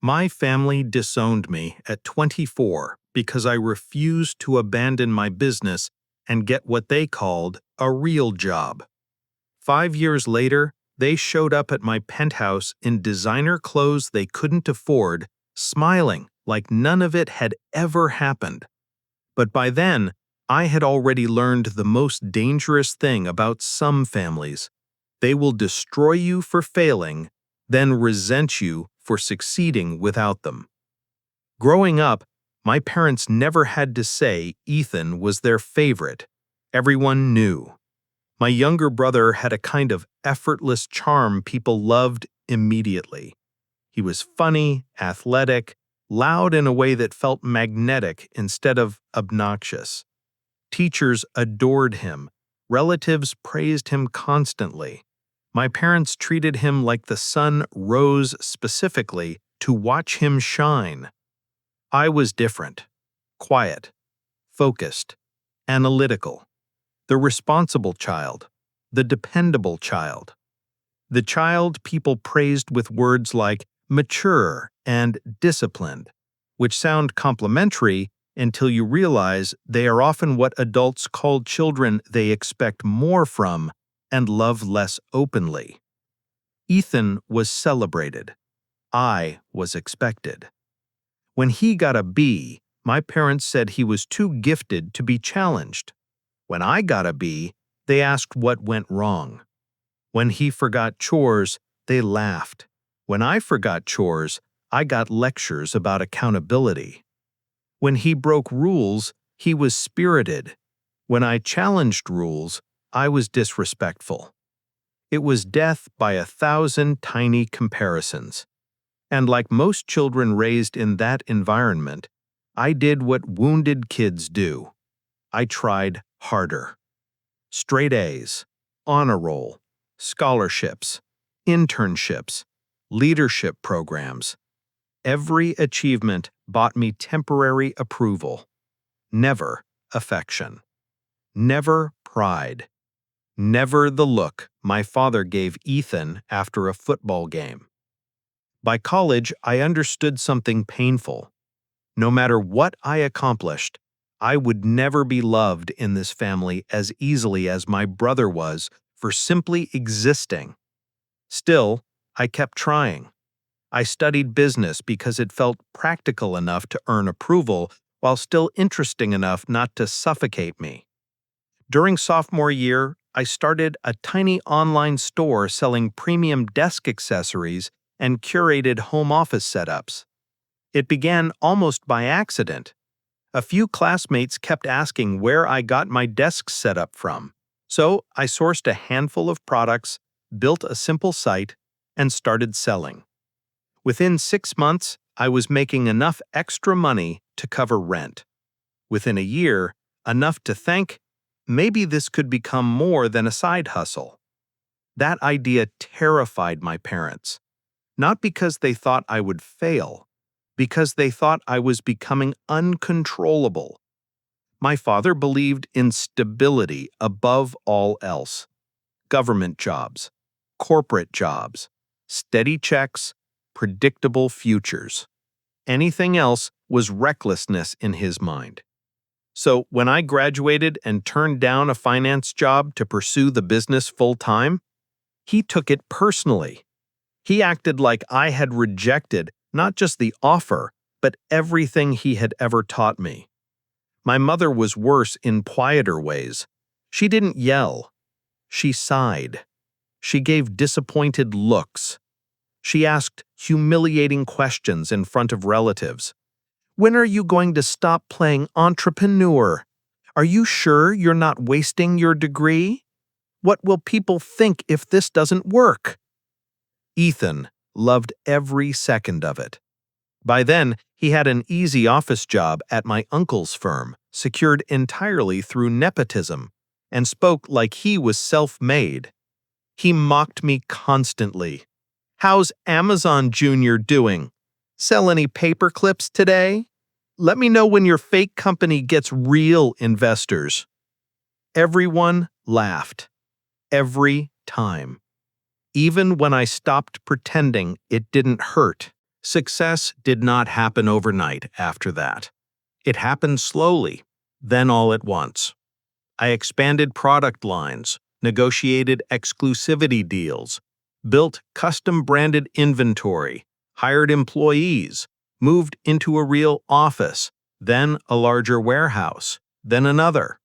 My family disowned me at 24 because I refused to abandon my business and get what they called a real job. 5 years later, they showed up at my penthouse in designer clothes they couldn't afford, smiling like none of it had ever happened. But by then, I had already learned the most dangerous thing about some families. They will destroy you for failing, then resent you for succeeding without them. Growing up, my parents never had to say Ethan was their favorite. Everyone knew. My younger brother had a kind of effortless charm people loved immediately. He was funny, athletic, loud in a way that felt magnetic instead of obnoxious. Teachers adored him. Relatives praised him constantly. My parents treated him like the sun rose specifically to watch him shine. I was different. Quiet, focused, analytical. The responsible child. The dependable child. The child people praised with words like mature and disciplined, which sound complimentary until you realize they are often what adults call children they expect more from and love less openly. Ethan was celebrated. I was expected. When he got a B, my parents said he was too gifted to be challenged. When I got a B, they asked what went wrong. When he forgot chores, they laughed. When I forgot chores, I got lectures about accountability. When he broke rules, he was spirited. When I challenged rules, I was disrespectful. It was death by 1,000 tiny comparisons. And like most children raised in that environment, I did what wounded kids do. I tried harder. Straight A's, honor roll, scholarships, internships, leadership programs. Every achievement bought me temporary approval. Never affection. Never pride. Never the look my father gave Ethan after a football game. By college, I understood something painful. No matter what I accomplished, I would never be loved in this family as easily as my brother was for simply existing. Still, I kept trying. I studied business because it felt practical enough to earn approval while still interesting enough not to suffocate me. During sophomore year, I started a tiny online store selling premium desk accessories and curated home office setups. It began almost by accident. A few classmates kept asking where I got my desk set up from, so I sourced a handful of products, built a simple site, and started selling. Within 6 months, I was making enough extra money to cover rent. Within a year, enough to think, maybe this could become more than a side hustle. That idea terrified my parents, not because they thought I would fail, because they thought I was becoming uncontrollable. My father believed in stability above all else. Government jobs, corporate jobs, steady checks, predictable futures. Anything else was recklessness in his mind. So when I graduated and turned down a finance job to pursue the business full-time, he took it personally. He acted like I had rejected not just the offer, but everything he had ever taught me. My mother was worse in quieter ways. She didn't yell. She sighed. She gave disappointed looks. She asked humiliating questions in front of relatives. When are you going to stop playing entrepreneur? Are you sure you're not wasting your degree? What will people think if this doesn't work? Ethan loved every second of it. By then, he had an easy office job at my uncle's firm, secured entirely through nepotism, and spoke like he was self-made. He mocked me constantly. How's Amazon Junior doing? Sell any paper clips today? Let me know when your fake company gets real investors. Everyone laughed. Every time. Even when I stopped pretending it didn't hurt. Success did not happen overnight after that. It happened slowly, then all at once. I expanded product lines, negotiated exclusivity deals, built custom-branded inventory, hired employees, moved into a real office, then a larger warehouse, then another.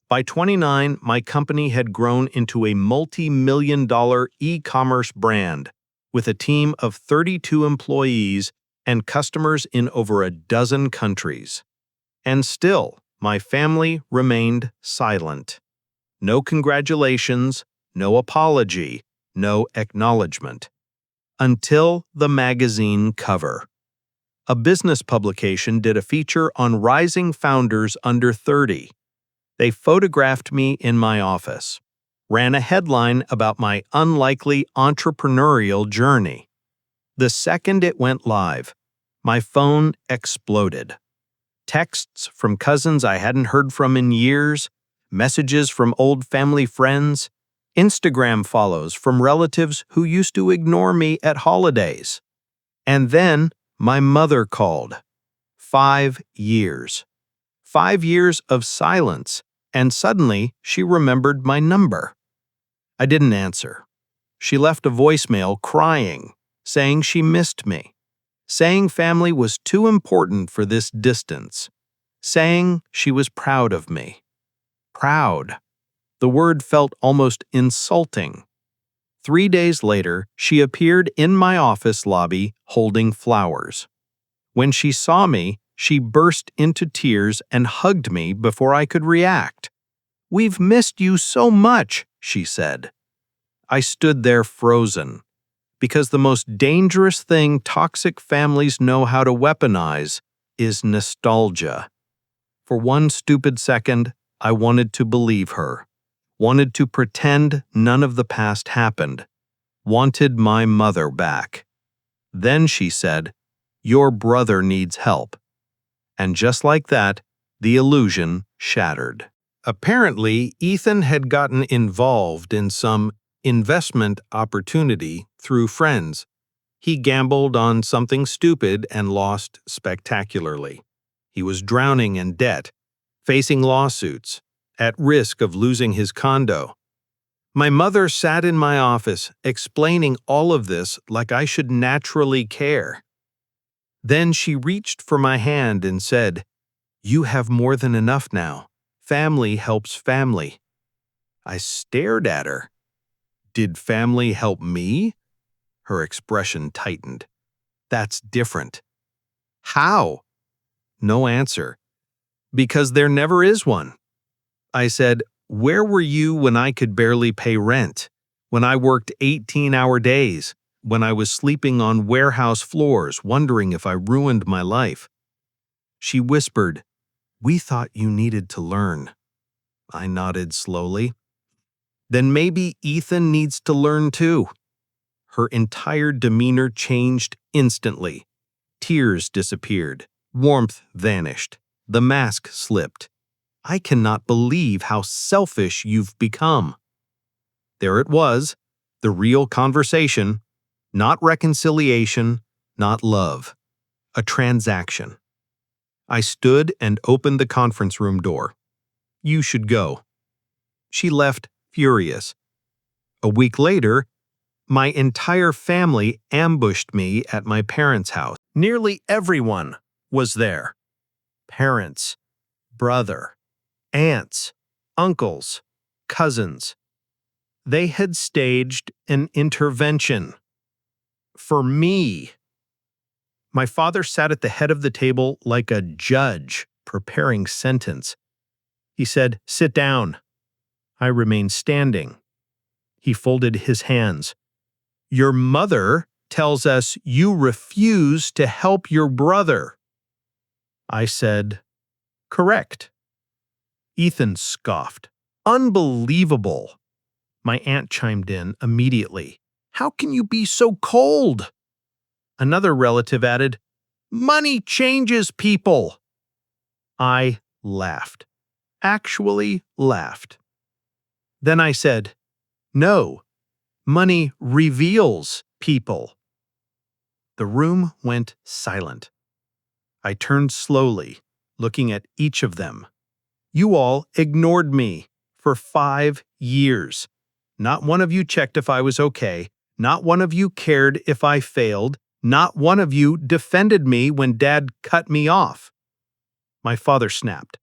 By 29, my company had grown into a multi-million-dollar e-commerce brand with a team of 32 employees and customers in over a dozen countries. And still, my family remained silent. No congratulations, no apology, no acknowledgement. Until the magazine cover. A business publication did a feature on rising founders under 30. They photographed me in my office, ran a headline about my unlikely entrepreneurial journey. The second it went live, my phone exploded. Texts from cousins I hadn't heard from in years, messages from old family friends, Instagram follows from relatives who used to ignore me at holidays. And then my mother called. 5 years. 5 years of silence, and suddenly she remembered my number. I didn't answer. She left a voicemail crying, saying she missed me, saying family was too important for this distance, saying she was proud of me. Proud. The word felt almost insulting. 3 days later, she appeared in my office lobby holding flowers. When she saw me, she burst into tears and hugged me before I could react. "We've missed you so much," she said. I stood there frozen, because the most dangerous thing toxic families know how to weaponize is nostalgia. For one stupid second, I wanted to believe her, wanted to pretend none of the past happened, wanted my mother back. Then she said, "Your brother needs help." And just like that, the illusion shattered. Apparently, Ethan had gotten involved in some investment opportunity through friends. He gambled on something stupid and lost spectacularly. He was drowning in debt, facing lawsuits, at risk of losing his condo. My mother sat in my office explaining all of this like I should naturally care. Then she reached for my hand and said, "You have more than enough now. Family helps family." I stared at her. Did family help me? Her expression tightened. That's different. How? No answer. Because there never is one. I said, "Where were you when I could barely pay rent? When I worked 18-hour days? When I was sleeping on warehouse floors, wondering if I ruined my life?" She whispered, "We thought you needed to learn." I nodded slowly. Then maybe Ethan needs to learn too. Her entire demeanor changed instantly. Tears disappeared. Warmth vanished. The mask slipped. "I cannot believe how selfish you've become." There it was, the real conversation. Not reconciliation, not love. A transaction. I stood and opened the conference room door. "You should go." She left furious. A week later, my entire family ambushed me at my parents' house. Nearly everyone was there. Parents, brother, aunts, uncles, cousins. They had staged an intervention. For me. My father sat at the head of the table like a judge preparing sentence. He said, "Sit down." I remained standing. He folded his hands. "Your mother tells us you refuse to help your brother." I said, "Correct." Ethan scoffed. "Unbelievable." My aunt chimed in immediately. "How can you be so cold?" Another relative added, "Money changes people." I laughed. Actually laughed. Then I said, "No, money reveals people." The room went silent. I turned slowly, looking at each of them. You all ignored me for 5 years. Not one of you checked if I was okay. Not one of you cared if I failed. Not one of you defended me when Dad cut me off. My father snapped.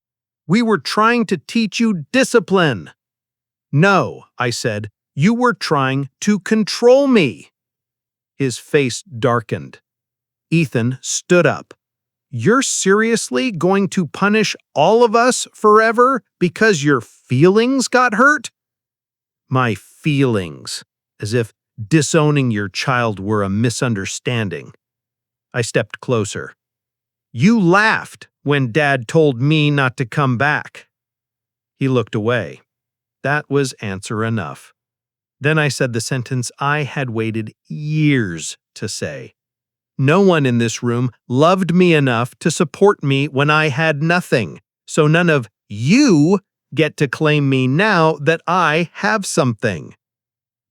We were trying to teach you discipline. No, I said, you were trying to control me. His face darkened. Ethan stood up. You're seriously going to punish all of us forever because your feelings got hurt? My feelings, as if disowning your child were a misunderstanding. I stepped closer. You laughed when Dad told me not to come back. He looked away. That was answer enough. Then I said the sentence I had waited years to say. No one in this room loved me enough to support me when I had nothing, so none of you get to claim me now that I have something.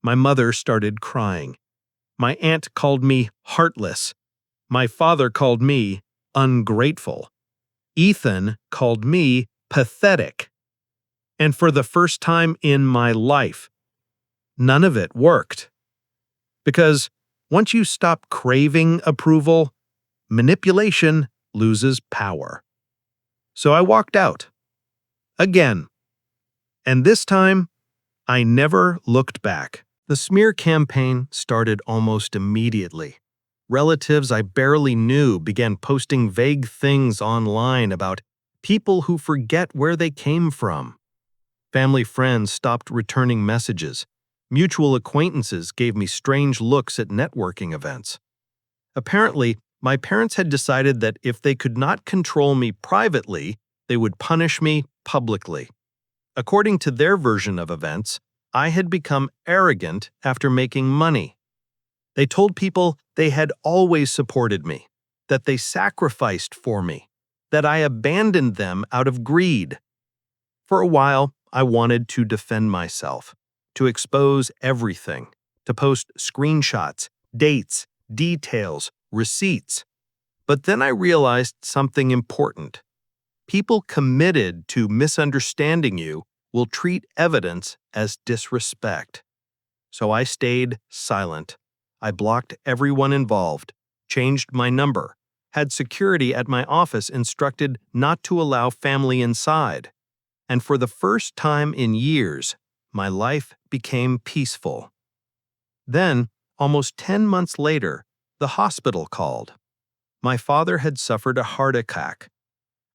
My mother started crying. My aunt called me heartless. My father called me ungrateful. Ethan called me pathetic. And for the first time in my life, none of it worked. Because once you stop craving approval, manipulation loses power. So I walked out. Again. And this time, I never looked back. The smear campaign started almost immediately. Relatives I barely knew began posting vague things online about people who forget where they came from. Family friends stopped returning messages. Mutual acquaintances gave me strange looks at networking events. Apparently, my parents had decided that if they could not control me privately, they would punish me publicly. According to their version of events, I had become arrogant after making money. They told people they had always supported me, that they sacrificed for me, that I abandoned them out of greed. For a while, I wanted to defend myself, to expose everything, to post screenshots, dates, details, receipts. But then I realized something important. People committed to misunderstanding you will treat evidence as disrespect. So I stayed silent. I blocked everyone involved, changed my number, had security at my office instructed not to allow family inside. And for the first time in years, my life became peaceful. Then, almost 10 months later, the hospital called. My father had suffered a heart attack.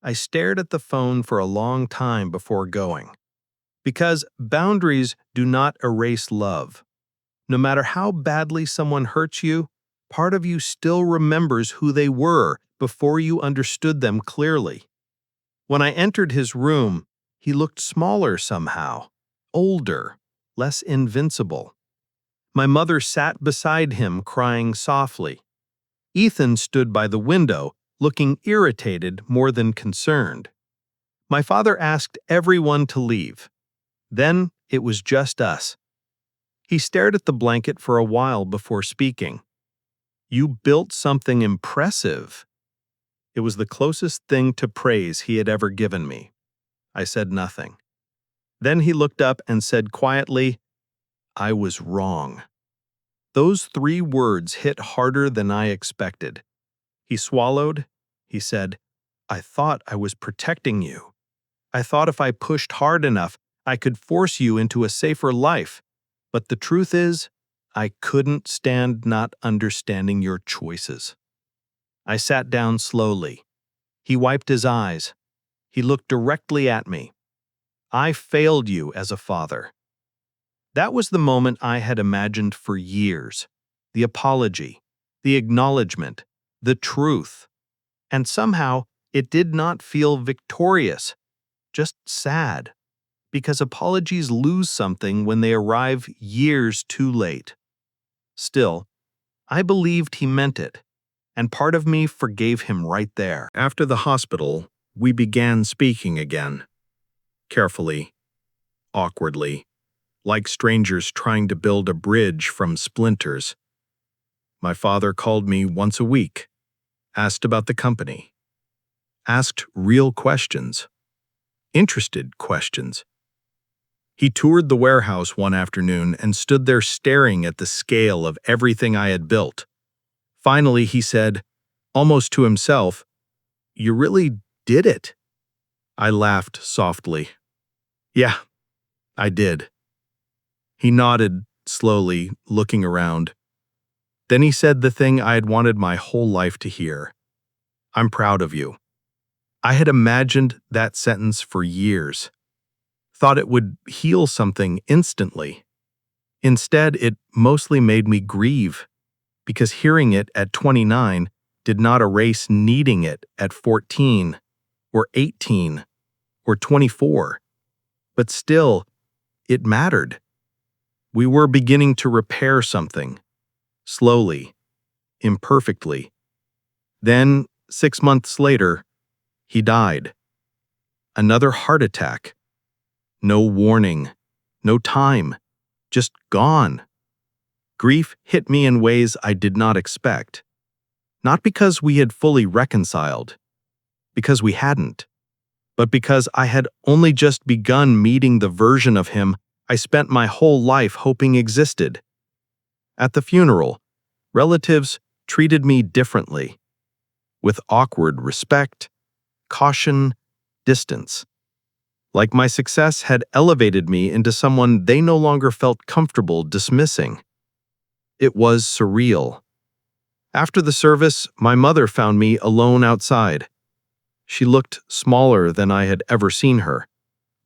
I stared at the phone for a long time before going. Because boundaries do not erase love. No matter how badly someone hurts you, part of you still remembers who they were before you understood them clearly. When I entered his room, he looked smaller somehow, older, less invincible. My mother sat beside him, crying softly. Ethan stood by the window, looking irritated more than concerned. My father asked everyone to leave. Then it was just us. He stared at the blanket for a while before speaking. You built something impressive. It was the closest thing to praise he had ever given me. I said nothing. Then he looked up and said quietly, I was wrong. Those 3 words hit harder than I expected. He swallowed. He said, I thought I was protecting you. I thought if I pushed hard enough, I could force you into a safer life. But the truth is, I couldn't stand not understanding your choices. I sat down slowly. He wiped his eyes. He looked directly at me. I failed you as a father. That was the moment I had imagined for years. The apology, the acknowledgement, the truth. And somehow, it did not feel victorious, just sad. Because apologies lose something when they arrive years too late. Still, I believed he meant it, and part of me forgave him right there. After the hospital, we began speaking again. Carefully, awkwardly, like strangers trying to build a bridge from splinters. My father called me once a week, asked about the company, asked real questions, interested questions. He toured the warehouse one afternoon and stood there staring at the scale of everything I had built. Finally, he said, almost to himself, "You really did it." I laughed softly. "Yeah, I did." He nodded slowly, looking around. Then he said the thing I had wanted my whole life to hear. "I'm proud of you." I had imagined that sentence for years, thought it would heal something instantly. Instead, it mostly made me grieve, because hearing it at 29 did not erase needing it at 14 or 18 or 24. But still, it mattered. We were beginning to repair something, slowly, imperfectly. Then, 6 months later, he died. Another heart attack. No warning, no time, just gone. Grief hit me in ways I did not expect. Not because we had fully reconciled, because we hadn't, but because I had only just begun meeting the version of him I spent my whole life hoping existed. At the funeral, relatives treated me differently, with awkward respect, caution, distance. Like my success had elevated me into someone they no longer felt comfortable dismissing. It was surreal. After the service, my mother found me alone outside. She looked smaller than I had ever seen her.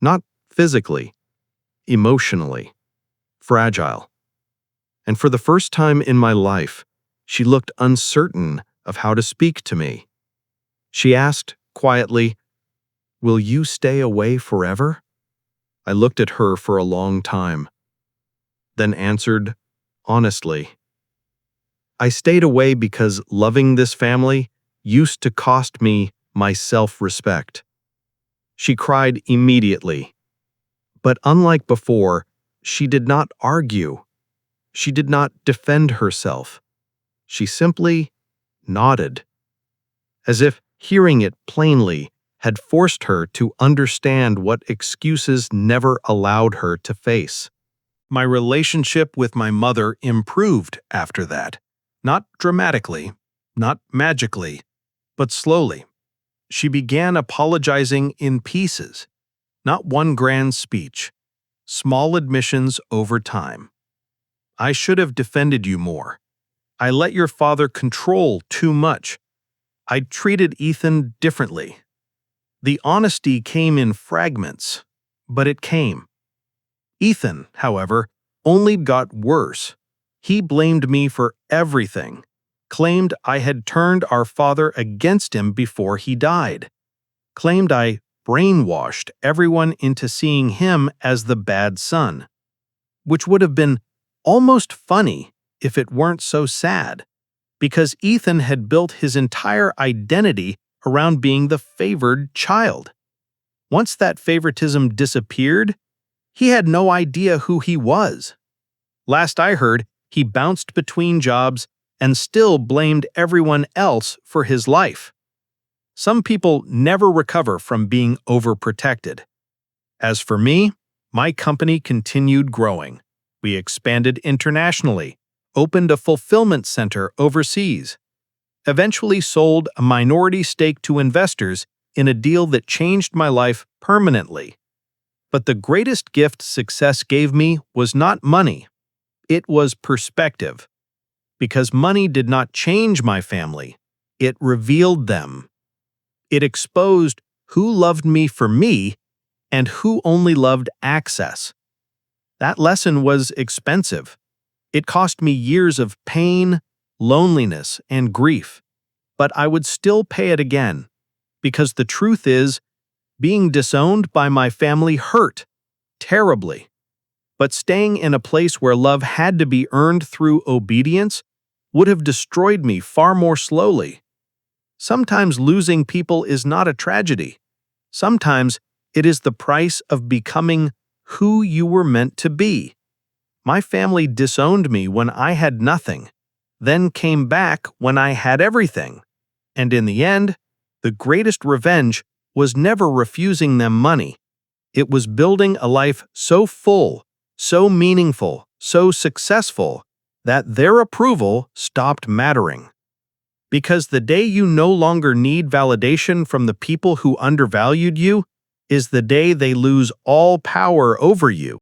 Not physically, emotionally, fragile. And for the first time in my life, she looked uncertain of how to speak to me. She asked quietly, "Will you stay away forever?" I looked at her for a long time, then answered honestly, "I stayed away because loving this family used to cost me my self-respect." She cried immediately. But unlike before, she did not argue. She did not defend herself. She simply nodded, as if hearing it plainly had forced her to understand what excuses never allowed her to face. My relationship with my mother improved after that. Not dramatically, not magically, but slowly. She began apologizing in pieces, not one grand speech, small admissions over time. "I should have defended you more. I let your father control too much. I treated Ethan differently." The honesty came in fragments, but it came. Ethan, however, only got worse. He blamed me for everything, claimed I had turned our father against him before he died, claimed I brainwashed everyone into seeing him as the bad son, which would have been almost funny if it weren't so sad, because Ethan had built his entire identity around being the favored child. Once that favoritism disappeared, he had no idea who he was. Last I heard, he bounced between jobs and still blamed everyone else for his life. Some people never recover from being overprotected. As for me, my company continued growing. We expanded internationally, opened a fulfillment center overseas, eventually sold a minority stake to investors in a deal that changed my life permanently. But the greatest gift success gave me was not money. It was perspective. Because money did not change my family, it revealed them. It exposed who loved me for me and who only loved access. That lesson was expensive. It cost me years of pain, loneliness, and grief. But I would still pay it again, because the truth is, being disowned by my family hurt terribly. But staying in a place where love had to be earned through obedience would have destroyed me far more slowly. Sometimes losing people is not a tragedy. Sometimes it is the price of becoming who you were meant to be. My family disowned me when I had nothing. then came back when I had everything. And in the end, the greatest revenge was never refusing them money. It was building a life so full, so meaningful, so successful, that their approval stopped mattering. Because the day you no longer need validation from the people who undervalued you is the day they lose all power over you.